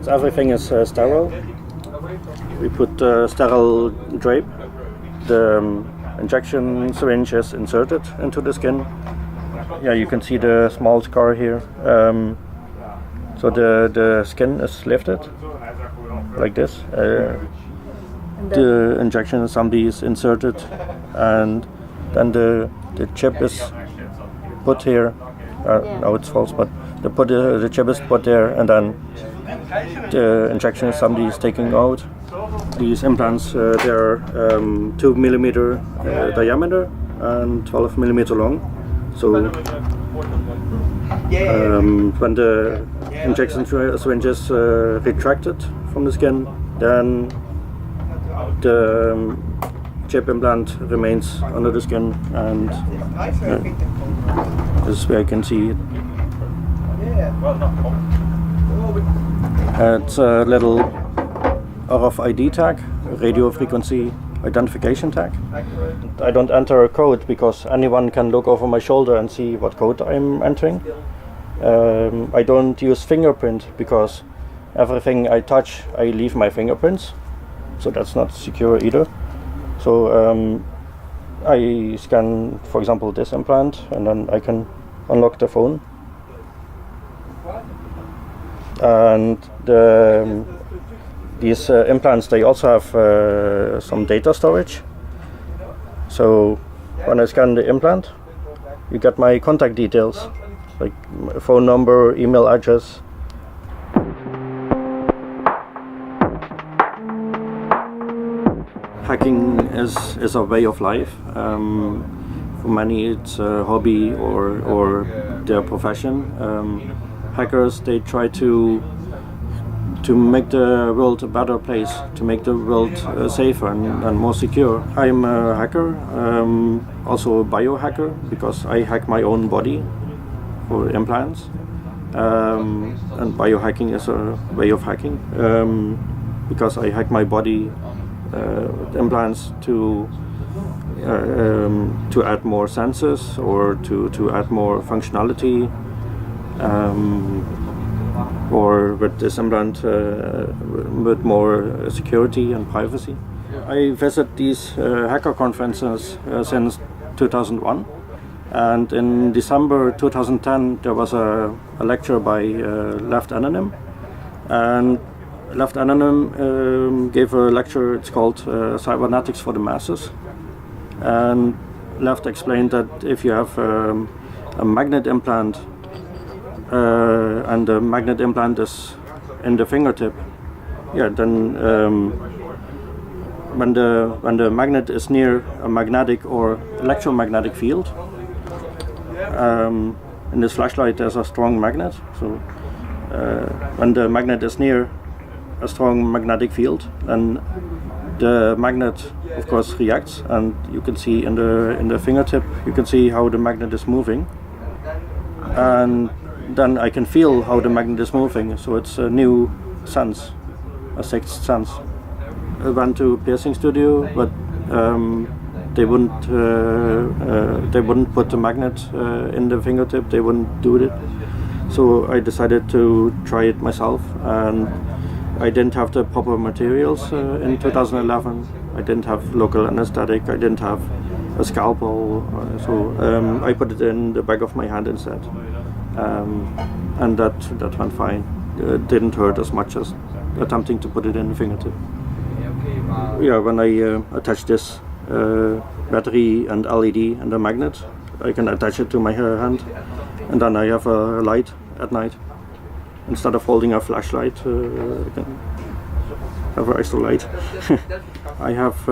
everything is sterile. We put sterile drape. The injection syringe is inserted into the skin. Yeah, you can see the small scar here. So the skin is lifted like this. The injection assembly is inserted, and then the chip is put here. Now it's false, but the chip is put there, and then the injection assembly is taken out. These implants, they're 2 millimeter diameter and 12 millimeter long. So when the injection syringe is retracted from the skin, then the chip implant remains under the skin, and this is where you can see it. It's a little RFID tag, radio frequency identification tag. I don't enter a code because anyone can look over my shoulder and see what code I'm entering. I don't use fingerprint because everything I touch, I leave my fingerprints, so that's not secure either. So I scan, for example, this implant, and then I can unlock the phone. And these implants, they also have some data storage. So when I scan the implant, you get my contact details, like phone number, email address. Hacking is a way of life. For many it's a hobby or their profession. Hackers, they try to make the world a better place, to make the world safer and more secure. I'm a hacker, also a biohacker, because I hack my own body for implants. And biohacking is a way of hacking, because I hack my body implants to add more sensors or to add more functionality, or with this implant with more security and privacy. I visit these hacker conferences since 2001, and in December 2010 there was a lecture by Left Anonym, and Left Anonym gave a lecture. It's called Cybernetics for the Masses, and Left explained that if you have a magnet implant and the magnet implant is in the fingertip, yeah, then when the magnet is near a magnetic or electromagnetic field, in this flashlight there's a strong magnet. So when the magnet is near a strong magnetic field, then the magnet of course reacts, and you can see in the fingertip, you can see how the magnet is moving, and then I can feel how the magnet is moving. So it's a new sense, a sixth sense. I went to piercing studio, but they wouldn't put the magnet in the fingertip. They wouldn't do it. So I decided to try it myself, and I didn't have the proper materials in 2011. I didn't have local anesthetic. I didn't have a scalpel. So I put it in the back of my hand instead. And that went fine. It didn't hurt as much as attempting to put it in the fingertip. Yeah, when I attach this battery and LED and the magnet, I can attach it to my hand, and then I have a light at night. Instead of holding a flashlight, I can have an extra light. I have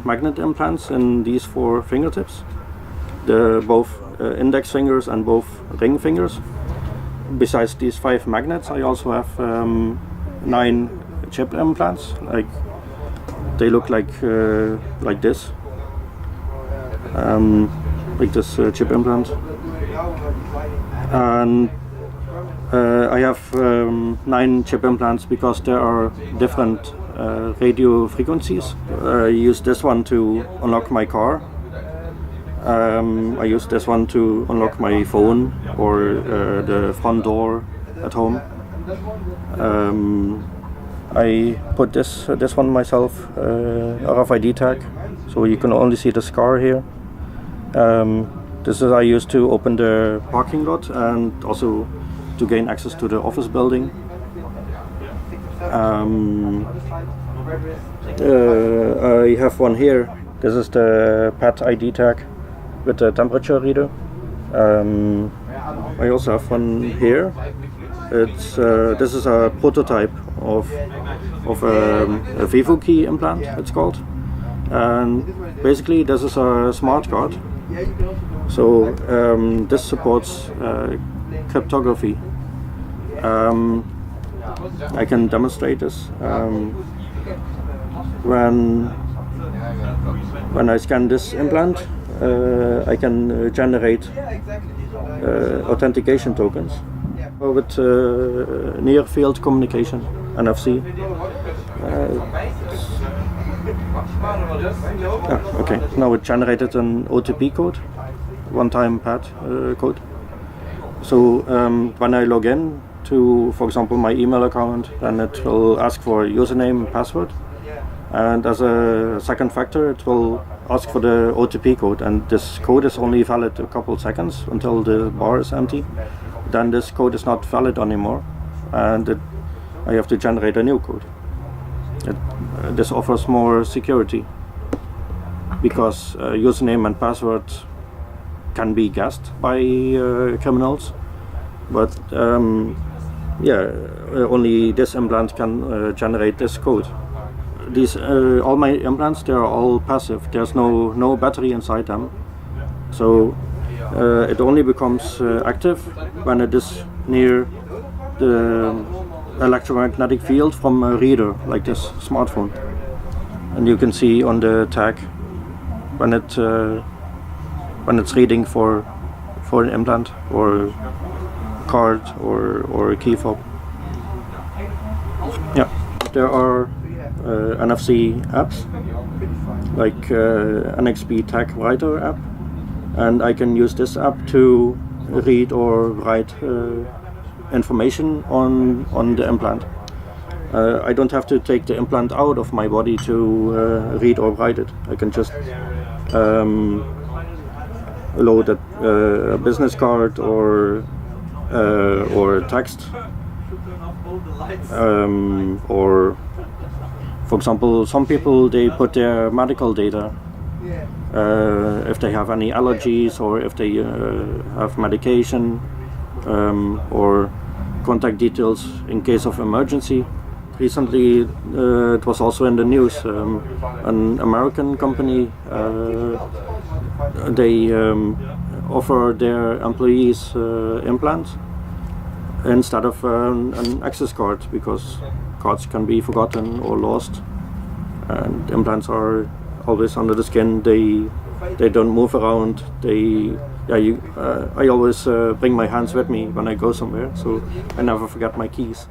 magnet implants in these 4 fingertips, both index fingers and both ring fingers. Besides these 5 magnets, I also have 9 chip implants. They look like this, chip implant. And I have 9 chip implants because there are different radio frequencies. I use this one to unlock my car. I use this one to unlock my phone or the front door at home. I put this one myself, RFID tag, so you can only see the scar here. This is I used to open the parking lot and also to gain access to the office building. I have one here. This is the pet ID tag with the temperature reader. I also have one here. This is a prototype of a Vivo key implant, it's called. And basically this is a smart card. So this supports cryptography. I can demonstrate this. When I scan this implant, I can generate authentication tokens with near field communication, NFC. Okay, now it generated an OTP code, one-time pad code. So when I log in to, for example, my email account, then it will ask for username and password. And as a second factor, it will ask for the OTP code, and this code is only valid a couple seconds until the bar is empty. Then this code is not valid anymore, and I have to generate a new code. This offers more security because username and password can be guessed by criminals, but only this implant can generate this code. These all my implants, they are all passive. There's no battery inside them, so it only becomes active when it is near the electromagnetic field from a reader like this smartphone. And you can see on the tag when it's reading for an implant or card or a key fob. Yeah, there are NFC apps like NXP Tag Writer app, and I can use this app to read or write information on the implant. I don't have to take the implant out of my body to read or write it. I can just load a business card or text, or for example, some people, they put their medical data, if they have any allergies or if they have medication, or contact details in case of emergency. Recently, it was also in the news, an American company, they offer their employees implants instead of an access card, because cards can be forgotten or lost, and implants are always under the skin. They don't move around. I always bring my hands with me when I go somewhere, so I never forget my keys.